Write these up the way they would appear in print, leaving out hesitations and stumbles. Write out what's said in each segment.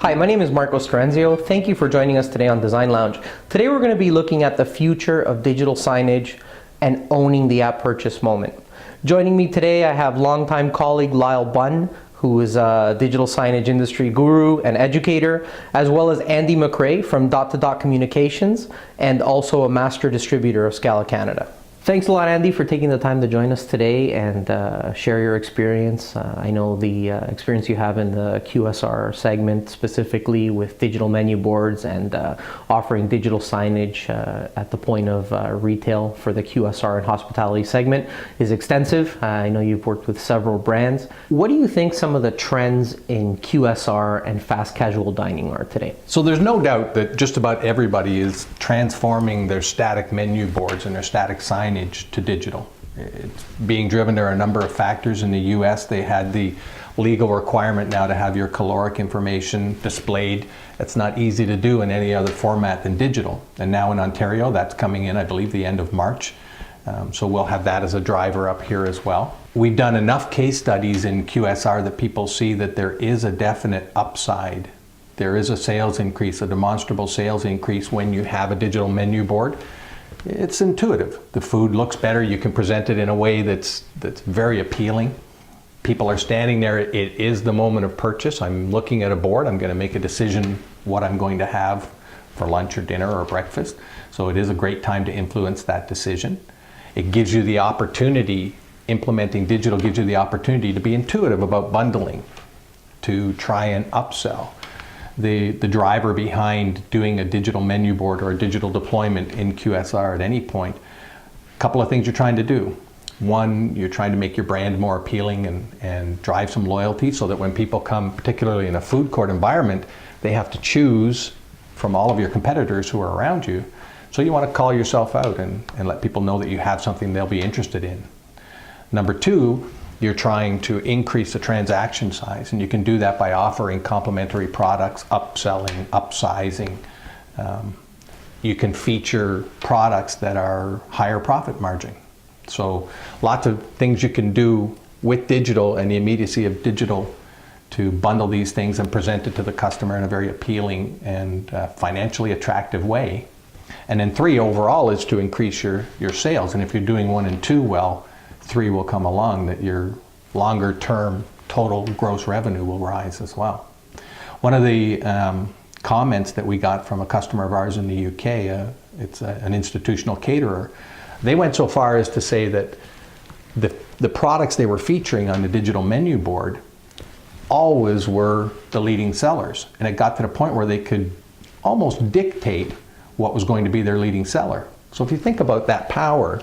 Hi, my name is Marco Strenzio. Thank you for joining us today on Design Lounge. Today we're going to be looking at the future of digital signage and owning the at purchase moment. Joining me today I have longtime colleague Lyle Bunn, who is a digital signage industry guru and educator, as well as Andy McRae from Dot to Dot Communications and also a master distributor of Scala Canada. Thanks a lot, Andy, for taking the time to join us today and share your experience. I know the experience you have in the QSR segment, specifically with digital menu boards and offering digital signage at the point of retail for the QSR and hospitality segment is extensive. I know you've worked with several brands. What do you think some of the trends in QSR and fast casual dining are today? So there's no doubt that just about everybody is transforming their static menu boards and their static signage to digital. It's being driven. There are a number of factors. In the US, they had the legal requirement now to have your caloric information displayed. It's not easy to do in any other format than digital. And now in Ontario, that's coming in, I believe, the end of March. So we'll have that as a driver up here as well. We've done enough case studies in QSR that people see that there is a definite upside. There is a sales increase, a demonstrable sales increase when you have a digital menu board. It's intuitive. The food looks better. You can present it in a way that's very appealing. People are standing there. It is the moment of purchase. I'm looking at a board. I'm going to make a decision what I'm going to have for lunch or dinner or breakfast. So it is a great time to influence that decision. It gives you the opportunity, implementing digital gives you the opportunity to be intuitive about bundling, to try and upsell. The driver behind doing a digital menu board or a digital deployment in QSR at any point, a couple of things you're trying to do. One, you're trying to make your brand more appealing and drive some loyalty so that when people come, particularly in a food court environment, they have to choose from all of your competitors who are around you. So you want to call yourself out and let people know that you have something they'll be interested in. Number two, you're trying to increase the transaction size, and you can do that by offering complementary products, upselling, upsizing. You can feature products that are higher profit margin. So lots of things you can do with digital and the immediacy of digital to bundle these things and present it to the customer in a very appealing and financially attractive way. And then three overall is to increase your sales. And if you're doing 1 and 2 well, 3 will come along, that your longer term total gross revenue will rise as well. One of the comments that we got from a customer of ours in the UK, it's an institutional caterer, they went so far as to say that the products they were featuring on the digital menu board always were the leading sellers. And it got to the point where they could almost dictate what was going to be their leading seller. So if you think about that power,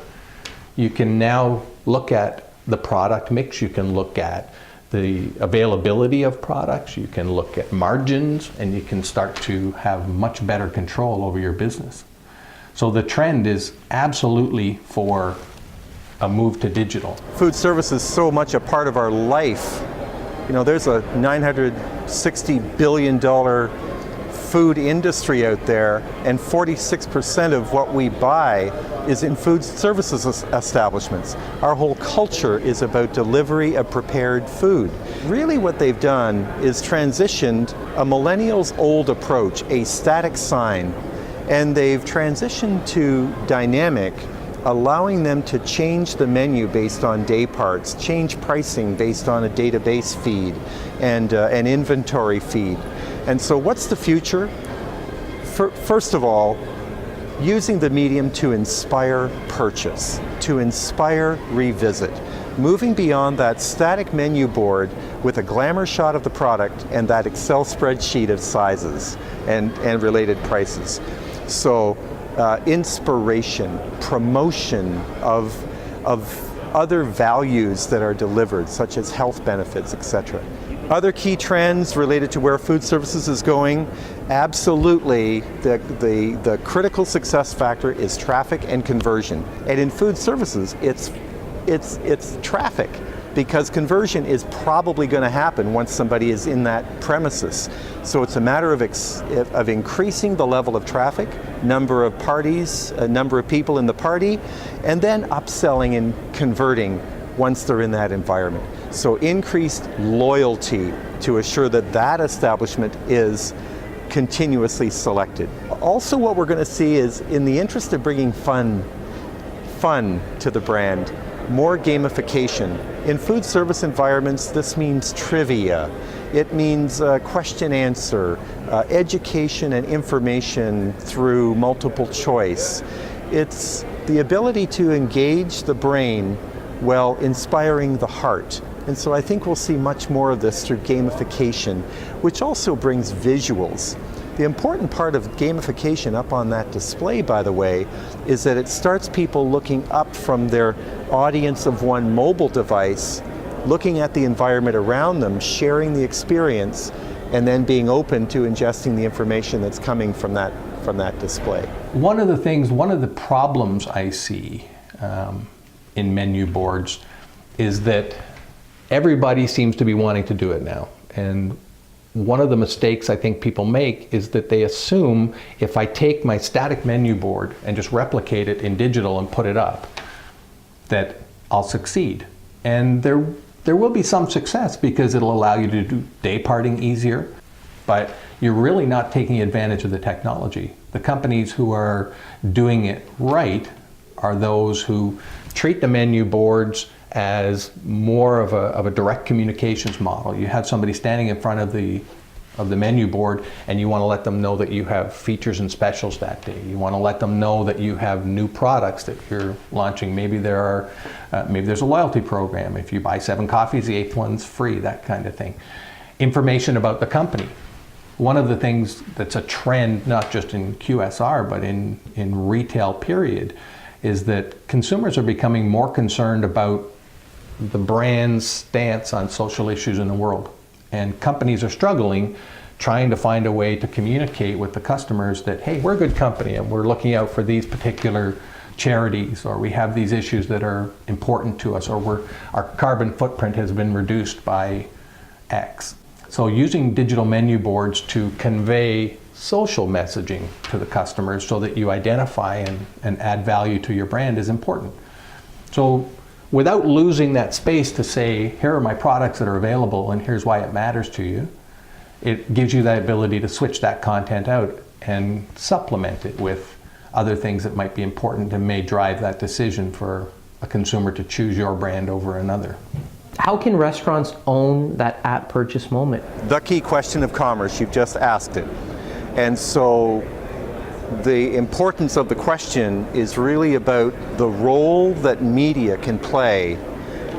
you can now look at the product mix, you can look at the availability of products, you can look at margins, and you can start to have much better control over your business. So the trend is absolutely for a move to digital. Food service is so much a part of our life. You know, there's a $960 billion food industry out there, and 46% of what we buy is in food services establishments. Our whole culture is about delivery of prepared food. Really what they've done is transitioned a millennials old approach, a static sign, and they've transitioned to dynamic, allowing them to change the menu based on day parts, change pricing based on a database feed and an inventory feed. And so what's the future? First of all, using the medium to inspire purchase, to inspire revisit, moving beyond that static menu board with a glamour shot of the product and that Excel spreadsheet of sizes and related prices. So inspiration, promotion of other values that are delivered, such as health benefits, etc. Other key trends related to where food services is going, absolutely the critical success factor is traffic and conversion. And in food services, it's traffic, because conversion is probably going to happen once somebody is in that premises. So it's a matter of increasing the level of traffic, number of parties, number of people in the party, and then upselling and converting once they're in that environment. So increased loyalty to assure that that establishment is continuously selected. Also, what we're going to see is, in the interest of bringing fun to the brand, more gamification. In food service environments, this means trivia. It means question answer, education and information through multiple choice. It's the ability to engage the brain while inspiring the heart. And so I think we'll see much more of this through gamification, which also brings visuals. The important part of gamification up on that display, by the way, is that it starts people looking up from their audience of one mobile device, looking at the environment around them, sharing the experience, and then being open to ingesting the information that's coming from that display. One of the problems I see in menu boards is that everybody seems to be wanting to do it now. And one of the mistakes I think people make is that they assume if I take my static menu board and just replicate it in digital and put it up, that I'll succeed. And there will be some success because it'll allow you to do day parting easier, but you're really not taking advantage of the technology. The companies who are doing it right are those who treat the menu boards as more of a direct communications model. You have somebody standing in front of the menu board and you want to let them know that you have features and specials that day. You want to let them know that you have new products that you're launching. Maybe there's a loyalty program. If you buy 7 coffees, the 8th one's free, that kind of thing. Information about the company. One of the things that's a trend, not just in QSR, but in retail period, is that consumers are becoming more concerned about the brand's stance on social issues in the world. And companies are struggling trying to find a way to communicate with the customers that, hey, we're a good company and we're looking out for these particular charities, or we have these issues that are important to us, or our carbon footprint has been reduced by X. So using digital menu boards to convey social messaging to the customers so that you identify and add value to your brand is important. So without losing that space to say, here are my products that are available and here's why it matters to you, it gives you the ability to switch that content out and supplement it with other things that might be important and may drive that decision for a consumer to choose your brand over another. How can restaurants own that at purchase moment? The key question of commerce, you've just asked it. And so the importance of the question is really about the role that media can play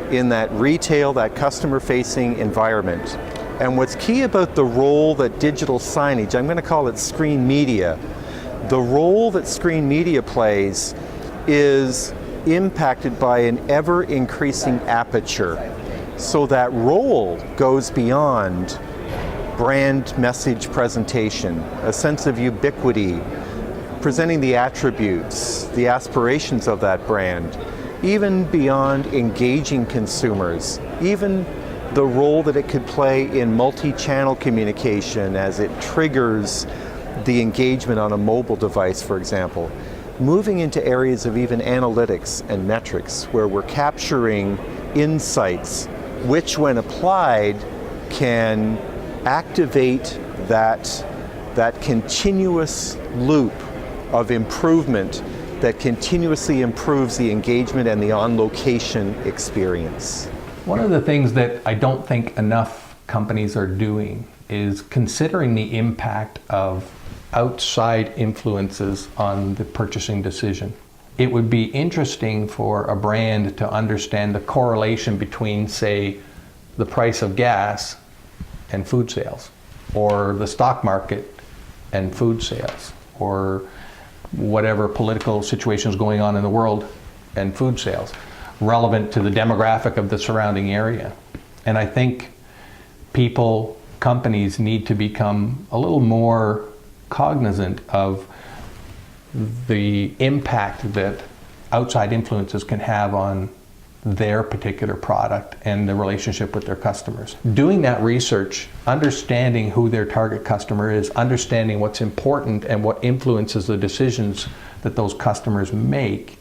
in that retail, that customer-facing environment. And what's key about the role that digital signage, I'm going to call it screen media, the role that screen media plays is impacted by an ever-increasing aperture. So that role goes beyond brand message presentation, a sense of ubiquity, presenting the attributes, the aspirations of that brand, even beyond engaging consumers, even the role that it could play in multi-channel communication as it triggers the engagement on a mobile device, for example. Moving into areas of even analytics and metrics where we're capturing insights which, when applied, can activate that continuous loop of improvement that continuously improves the engagement and the on-location experience. One of the things that I don't think enough companies are doing is considering the impact of outside influences on the purchasing decision. It would be interesting for a brand to understand the correlation between, say, the price of gas and food sales, or the stock market and food sales, or whatever political situation is going on in the world and food sales, relevant to the demographic of the surrounding area. And I think companies need to become a little more cognizant of the impact that outside influences can have on their particular product and the relationship with their customers. Doing that research, understanding who their target customer is, understanding what's important and what influences the decisions that those customers make,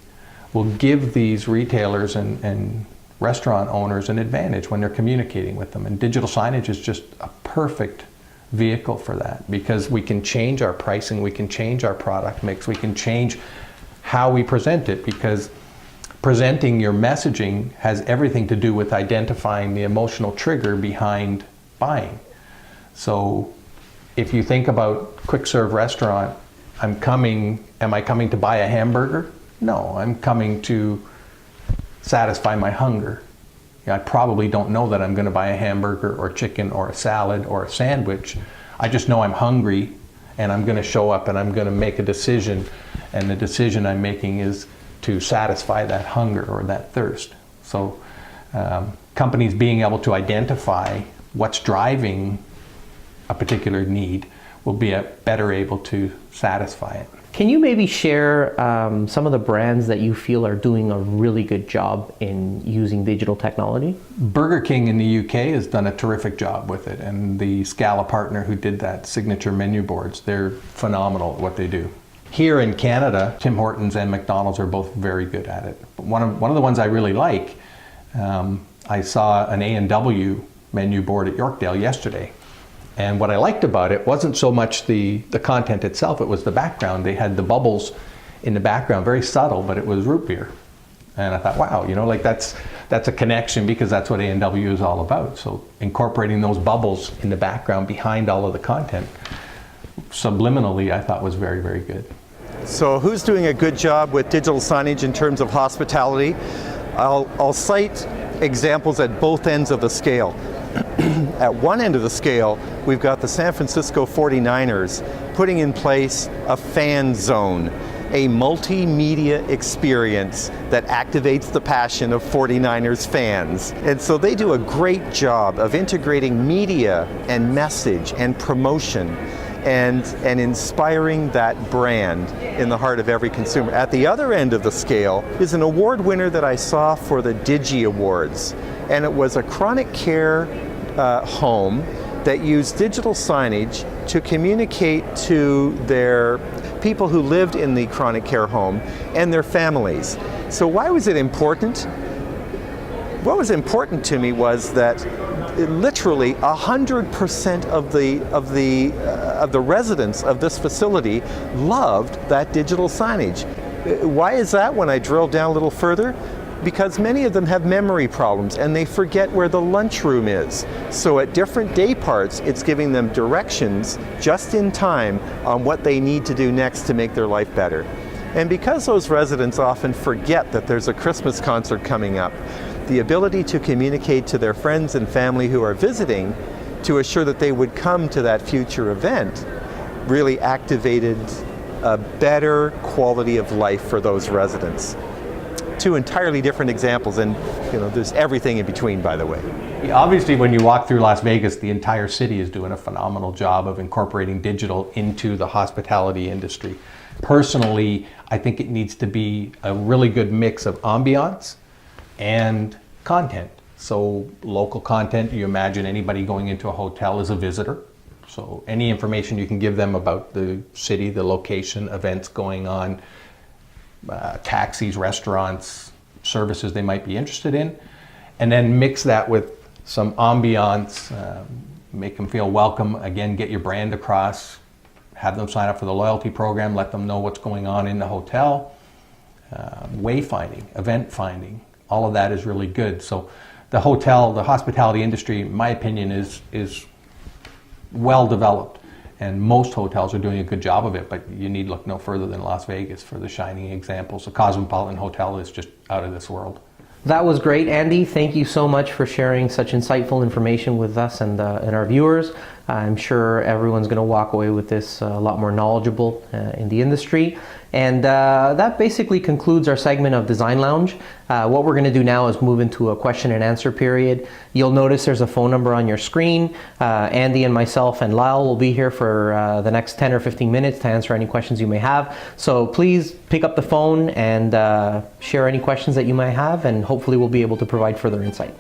will give these retailers and restaurant owners an advantage when they're communicating with them. And digital signage is just a perfect vehicle for that, because we can change our pricing, we can change our product mix, we can change how we present it, because presenting your messaging has everything to do with identifying the emotional trigger behind buying. So if you think about quick serve restaurant, am I coming to buy a hamburger? No, I'm coming to satisfy my hunger. I probably don't know that I'm going to buy a hamburger or chicken or a salad or a sandwich. I just know I'm hungry, and I'm going to show up and I'm going to make a decision, and the decision I'm making is to satisfy that hunger or that thirst. So companies being able to identify what's driving a particular need will be better able to satisfy it. Can you maybe share some of the brands that you feel are doing a really good job in using digital technology? Burger King in the UK has done a terrific job with it, and the Scala partner who did that signature menu boards, they're phenomenal at what they do. Here in Canada, Tim Hortons and McDonald's are both very good at it. But one of the ones I really like, I saw an A&W menu board at Yorkdale yesterday. And what I liked about it wasn't so much the content itself, it was the background. They had the bubbles in the background, very subtle, but it was root beer. And I thought, wow, like that's a connection, because that's what A&W is all about. So incorporating those bubbles in the background behind all of the content, subliminally, I thought was very, very good. So who's doing a good job with digital signage in terms of hospitality? I'll cite examples at both ends of the scale. At one end of the scale, we've got the San Francisco 49ers putting in place a fan zone, a multimedia experience that activates the passion of 49ers fans. And so they do a great job of integrating media and message and promotion and inspiring that brand in the heart of every consumer. At the other end of the scale is an award winner that I saw for the Digi Awards. And it was a chronic care home that used digital signage to communicate to their people who lived in the chronic care home and their families. So why was it important? What was important to me was that literally 100% of the residents of this facility loved that digital signage. Why is that? When I drill down a little further, because many of them have memory problems and they forget where the lunchroom is. So at different day parts, it's giving them directions just in time on what they need to do next to make their life better. And because those residents often forget that there's a Christmas concert coming up, the ability to communicate to their friends and family who are visiting to assure that they would come to that future event really activated a better quality of life for those residents. Two entirely different examples, and there's everything in between, by the way. Obviously, when you walk through Las Vegas, the entire city is doing a phenomenal job of incorporating digital into the hospitality industry. Personally, I think it needs to be a really good mix of ambiance and content. So local content, you imagine anybody going into a hotel is a visitor. So any information you can give them about the city, the location, events going on, taxis, restaurants, services they might be interested in, and then mix that with some ambiance, make them feel welcome. Again, get your brand across, have them sign up for the loyalty program, let them know what's going on in the hotel, wayfinding, event finding, all of that is really good. So the hospitality industry, in my opinion, is well developed. And most hotels are doing a good job of it, but you need look no further than Las Vegas for the shining examples. The Cosmopolitan Hotel is just out of this world. That was great, Andy. Thank you so much for sharing such insightful information with us and our viewers. I'm sure everyone's going to walk away with this a lot more knowledgeable in the industry. And that basically concludes our segment of Design Lounge. What we're going to do now is move into a question and answer period. You'll notice there's a phone number on your screen. Andy and myself and Lyle will be here for the next 10 or 15 minutes to answer any questions you may have. So please pick up the phone and share any questions that you might have, and hopefully we'll be able to provide further insight.